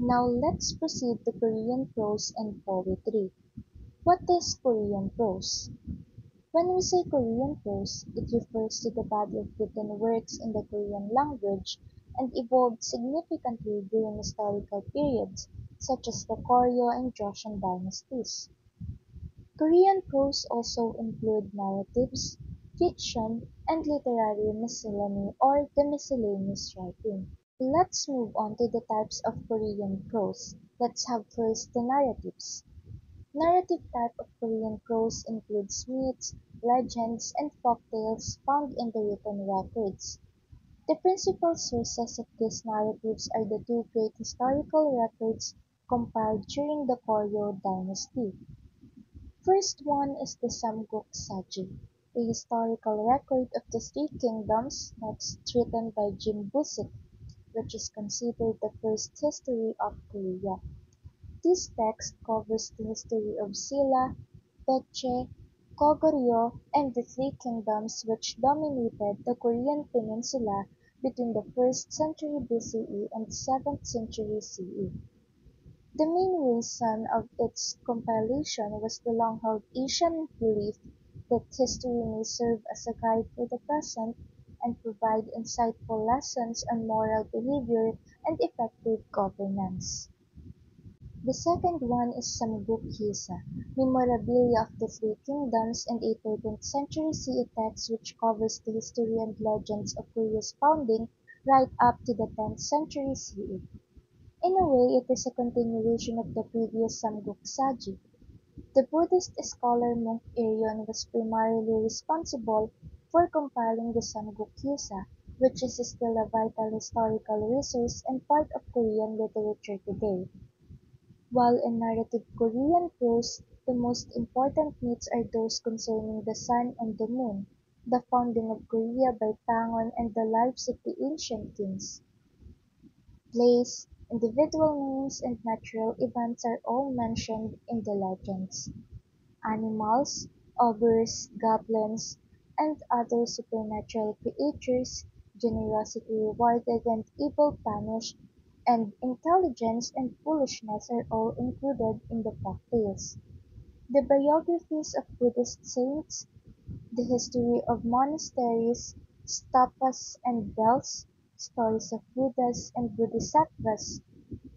Now let's proceed to Korean prose and poetry. What is Korean prose? When we say Korean prose, it refers to the body of written works in the Korean language and evolved significantly during historical periods such as the Koryo and Joseon dynasties. Korean prose also include narratives, fiction, and literary miscellany or the miscellaneous writing. Let's move on to the types of Korean prose. Let's have first the narratives. Narrative type of Korean prose includes myths, legends, and folktales found in the written records. The principal sources of these narratives are the two great historical records compiled during the Koryo dynasty. First one is the Samguk Sagi, a historical record of the Three Kingdoms text written by Jim Busit, which is considered the first history of Korea. This text covers the history of Silla, Baekje, Goguryeo, and the Three Kingdoms which dominated the Korean peninsula between the 1st century BCE and 7th century CE. The main reason of its compilation was the long-held Asian belief that history may serve as a guide for the present and provide insightful lessons on moral behavior and effective governance. The second one is Samguk Hisa, memorabilia of the Three Kingdoms, and a 13th century CE text which covers the history and legends of Korea's founding right up to the 10th century CE. In a way, it is a continuation of the previous Samguk Sagi. The Buddhist scholar monk Arion was primarily responsible for compiling the Samguk Hisa, which is still a vital historical resource and part of Korean literature today. While in narrative Korean prose, the most important myths are those concerning the sun and the moon, the founding of Korea by Pangon, and the lives of the ancient kings. Place, individual names, and natural events are all mentioned in the legends. Animals, ogres, goblins, and other supernatural creatures, generosity rewarded and evil punished, and intelligence and foolishness are all included in the folktales. The biographies of Buddhist saints, the history of monasteries, stupas and bells, stories of Buddhas and Bodhisattvas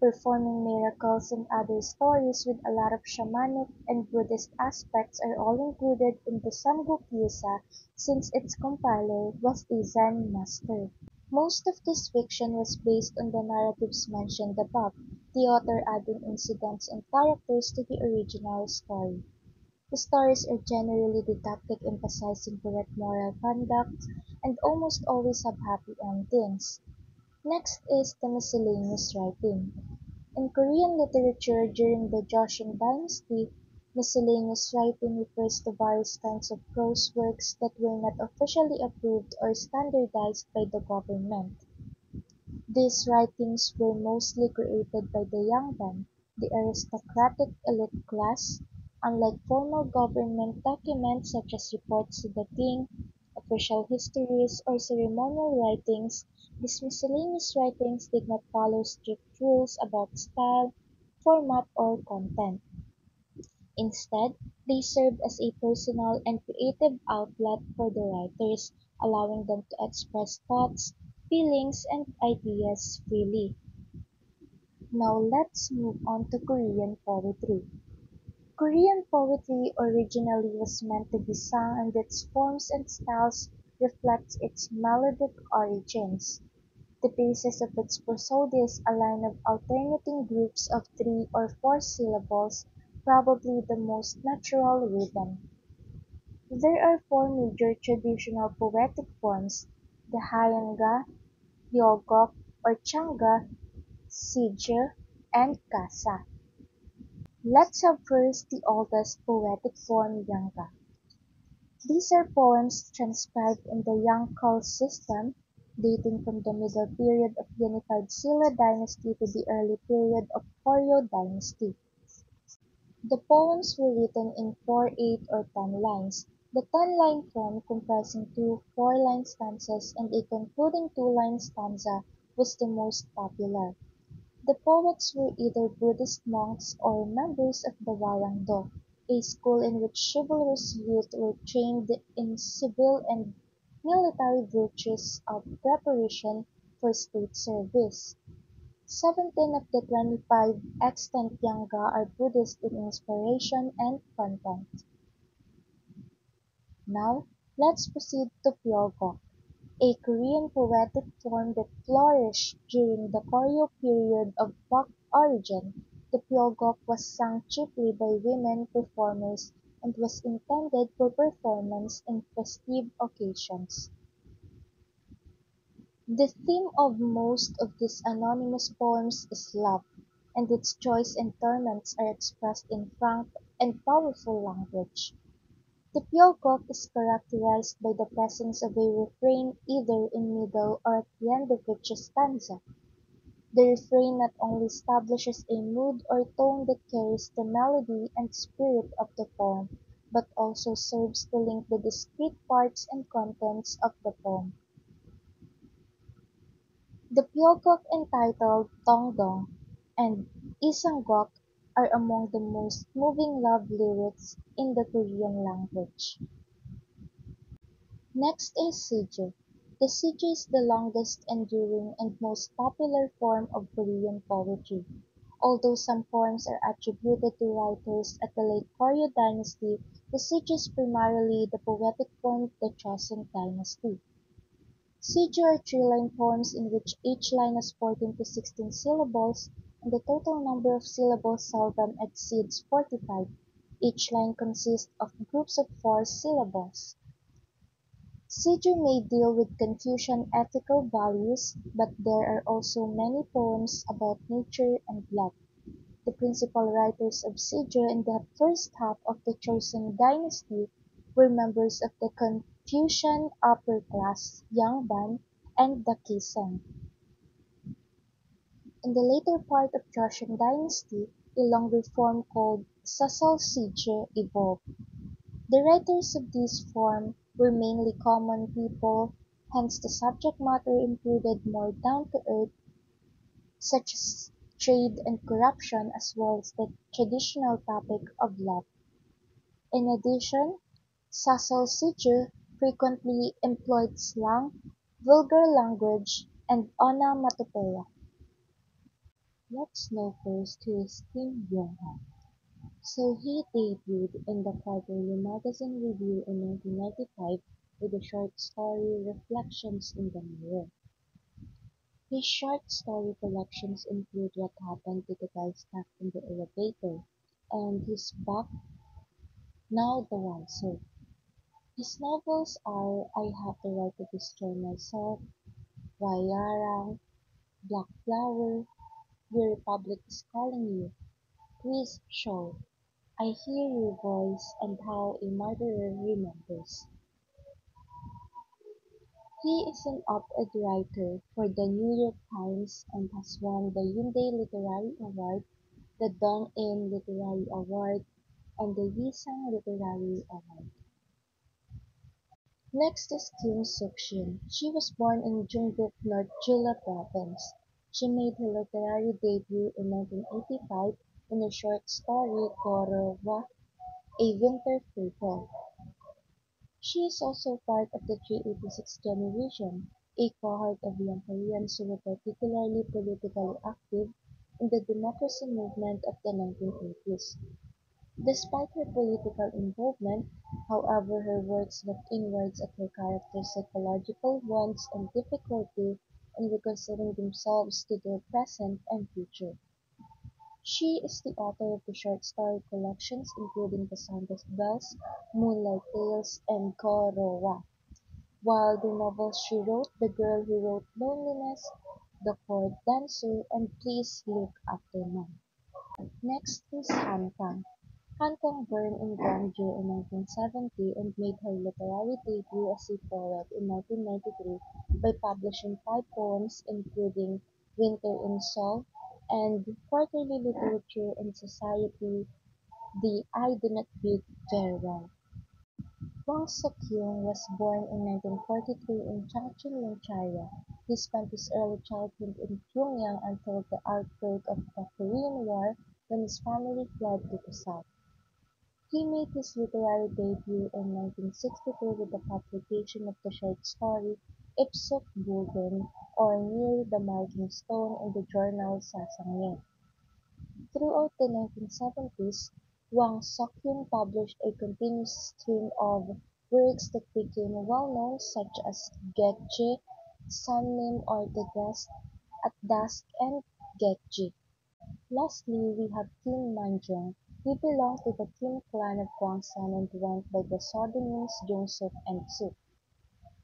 performing miracles, and other stories with a lot of shamanic and Buddhist aspects are all included in the Samguk-Yusa since its compiler was a Zen master. Most of this fiction was based on the narratives mentioned above, the author adding incidents and characters to the original story. The stories are generally didactic, emphasizing correct moral conduct, and almost always have happy endings. Next is the miscellaneous writing. In Korean literature during the Joseon dynasty, miscellaneous writing refers to various kinds of prose works that were not officially approved or standardized by the government. These writings were mostly created by the yangban, the aristocratic elite class. Unlike formal government documents such as reports to the king, official histories, or ceremonial writings, these miscellaneous writings did not follow strict rules about style, format, or content. Instead, they served as a personal and creative outlet for the writers, allowing them to express thoughts, feelings, and ideas freely. Now let's move on to Korean poetry. Korean poetry originally was meant to be sung, and its forms and styles reflect its melodic origins. The basis of its prosody is a line of alternating groups of three or four syllables, probably the most natural rhythm. There are four major traditional poetic forms: the Hyangga, Hyogok or Changga, Sijil, and Kasa. Let's have first the oldest poetic form Yangga. These are poems transcribed in the Yangkal system, dating from the middle period of unified Silla dynasty to the early period of Koryo dynasty. The poems were written in 4, 8, or 10 lines. The 10-line form, comprising two 4-line stanzas and a concluding 2-line stanza, was the most popular. The poets were either Buddhist monks or members of the Warang-do, a school in which chivalrous youth were trained in civil and military virtues of preparation for state service. 17 of the 25 extant Yanga are Buddhist in inspiration and content. Now, let's proceed to Pyeongok, a Korean poetic form that flourished during the Koryo period of Bach origin. The Pyeongok was sung chiefly by women performers and was intended for performance in festive occasions. The theme of most of these anonymous poems is love, and its joys and torments are expressed in frank and powerful language. The Pyeongkok is characterized by the presence of a refrain either in middle or at the end of each stanza. The refrain not only establishes a mood or tone that carries the melody and spirit of the poem, but also serves to link the discrete parts and contents of the poem. The Pyeongkok entitled "Tongdong" and "Isanggok" are among the most moving love lyrics in the Korean language. Next is Siju. The Siju is the longest enduring and most popular form of Korean poetry. Although some poems are attributed to writers at the late Koryo dynasty, the Siju is primarily the poetic form of the Joseon dynasty. Siju are three-line poems in which each line has 14 to 16 syllables, and the total number of syllables seldom exceeds 45. Each line consists of groups of 4 syllables. Siju may deal with Confucian ethical values, but there are also many poems about nature and love. The principal writers of Siju in the first half of the Joseon dynasty were members of the Confucian upper class Yangban and the Kiseng. In the later part of Joseon dynasty, a longer form called Sasal Siju evolved. The writers of this form were mainly common people, hence the subject matter included more down-to-earth, such as trade and corruption, as well as the traditional topic of love. In addition, Sasol Siju frequently employed slang, vulgar language, and onomatopoeia. Let's know first who is Kim Byung-han. So he debuted in the Quarterly Magazine Review in 1995 with the short story Reflections in the Mirror. His short story collections include What Happened to the Guy Stuck in the Elevator and He's Back, Now the Wiser. His novels are I Have the Right to Destroy Myself, Wayarang, Black Flower, The Republic is Calling You, Quiz Show, I Hear Your Voice, and How a Murderer Remembers. He is an op-ed writer for the New York Times and has won the Hyundai Literary Award, the Dong-In Literary Award, and the Yisang Literary Award. Next is Kim Suk-shin. She was born in Jungkook, North Jeolla Province. She made her literary debut in 1985 in the short story Goro-wa, A Winter Fable. She is also part of the 386 generation, a cohort of young Koreans who were particularly politically active in the democracy movement of the 1980s. Despite her political involvement, however, her works look inwards at her characters' psychological wants and difficulty in reconciling themselves to their present and future. She is the author of the short story collections including The Sound of Bells, Moonlight Tales, and Gorowa, while the novels she wrote The Girl Who Wrote Loneliness, The Court Dancer, and Please Look After Mom. Next is Han Kang. Han Kang born in Gwangju in 1970 and made her literary debut as a poet in 1993 by publishing 5 poems including Winter in Seoul and Quarterly Literature and Society, The I Do Not Bid Farewell. Wang Suk-yung was born in 1943 in Changchun, Linchaya. He spent his early childhood in Pyongyang until the outbreak of the Korean War when his family fled to the south. He made his literary debut in 1962 with the publication of the short story "Ipsuk Bulgen" or "Near the Marking Stone" in the journal "Sasangye". Throughout the 1970s, Wang Sokyun published a continuous stream of works that became well-known such as "Getje", "Sunnim Ortegas", "At Dusk", and "Getji". Lastly, we have Kim Manjung. He belonged to the Kim clan of Gongsan and went by the pseudonyms Jungsuk and Suk.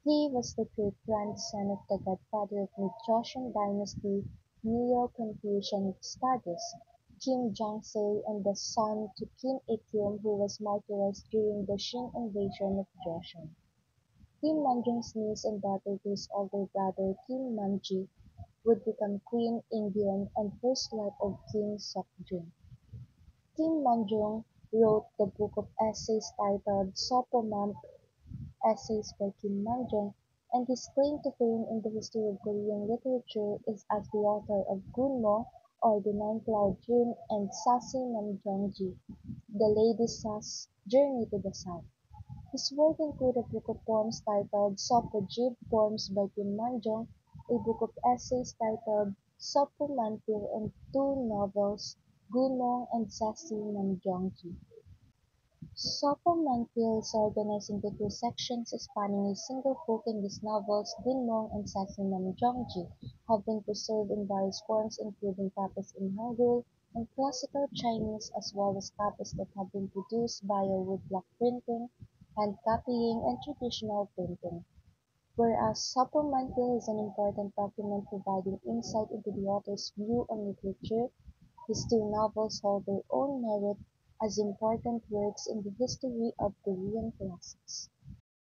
He was the great-grandson of the godfather of mid-Joseon dynasty Neo-Confucian studies, Kim Jong-se, and the son to Kim Il-kyung who was martyrized during the Shin invasion of Joseon. Kim Manjung's niece and daughter to his older brother Kim Man-ji would become Queen Ingyeon and first wife of King Seokjung. Kim Man-jung wrote the book of essays titled "Sopomamp", Essays by Kim Man-jung, and his claim to fame in the history of Korean literature is as the author of "Gunmo", or "The Nine-Cloud Dream", and "Sasi Namjeongji", The Lady Sa's Journey to the South. His work included a book of poems titled "Sopojib", Poems by Kim Man-jung, a book of essays titled "Sopomanpil", and two novels, "Gunmo" and "Sasi Namjeongji". Sopomanpil is organized into two sections spanning a single book, and these novels, "Gunmo" and "Sasi Namjeongji", have been preserved in various forms including copies in Hangul and Classical Chinese as well as copies that have been produced via woodblock printing, hand copying, and traditional printing. Whereas Sopomanpil is an important document providing insight into the author's view on literature, his two novels hold their own merit as important works in the history of Korean classics.